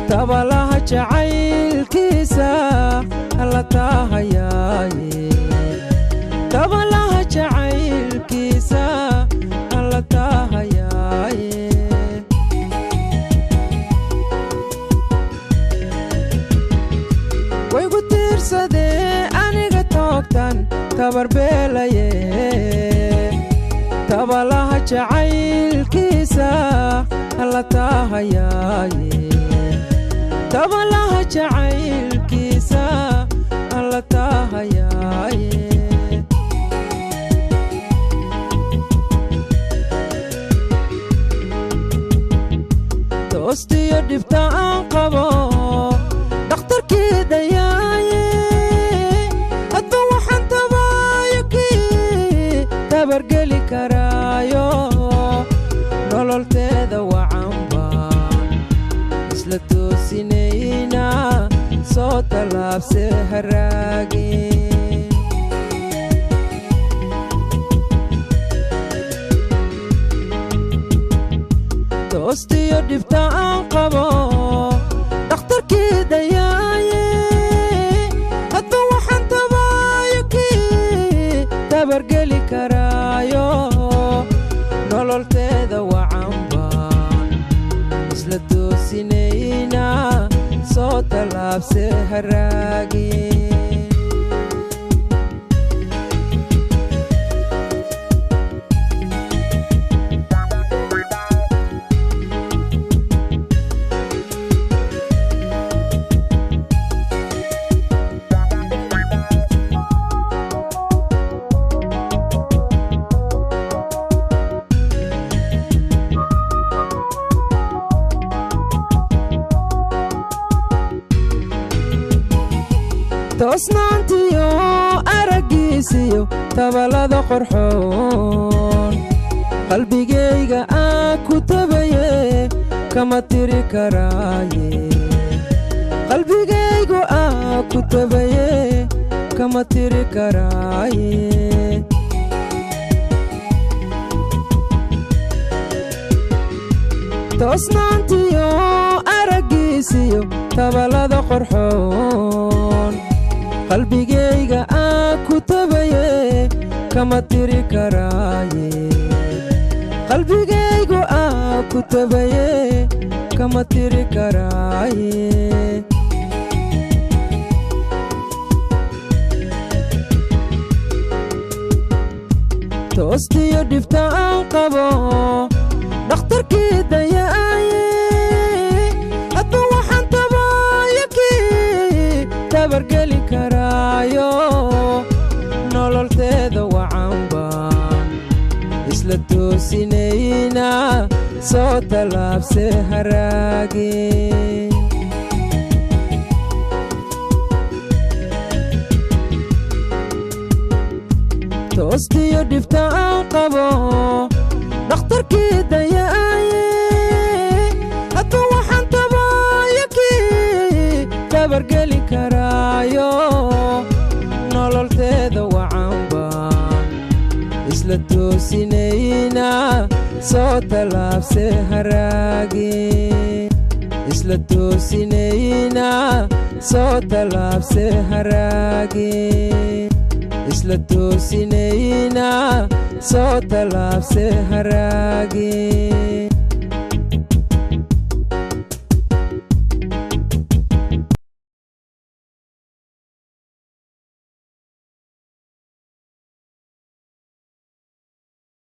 tabalaha jacaylkiisa alla taahayaaye tabalaha jacaylkiisa alla taahayaaye way ku tiirsadee aniga toogtan tabarbeelaye tabalaha jacaylkiisa alla taahayaaye tabalaha jacaylkiisa alla taahayaaye toostiyo dhibta aan qabo dhakhtarkii dayaaye hadba waxaan tabaayo kii tabargeli karaayo nololteeda wacanba isla toosinayna soo tallaabse haraagin toostiyo dhibta aan qabo dhakhtarkii dayaaye hadba waxaan tabaayo kii tabargeli karaayo nololteeda wacanba isla toosinayna soo tallaabse haraagin toosnaantiyo araggiisiyo tabalada qorxoon qalbigayga aan ku tabaye kama tiri karaaye qalbigaygu aan ku tabaye kama tiri karaaye toosnaantiyo araggiisiyo tabalada qorxoon qalbigayga aan ku tabaye kama tiri karaaye qalbigaygu aan ku tabaye kama tiri karaaye toostiyo dhibta aan qabo dhakhtarkii dayaaye hadba waxaan tabaayo kii tabargeli karaayo nololteeda wacanba isla toosinayna soo tallaabse haraagin toostiyo dhibta aan qabo dhakhtarkii dayaaye hadba waxaan tabaayo kii tabargeli karaayo nololteeda wacanba isla toosinayna soo tallaabse haraagin isla toosinayna soo tallaabse haraagin isla toosinayna soo tallaabse haraagin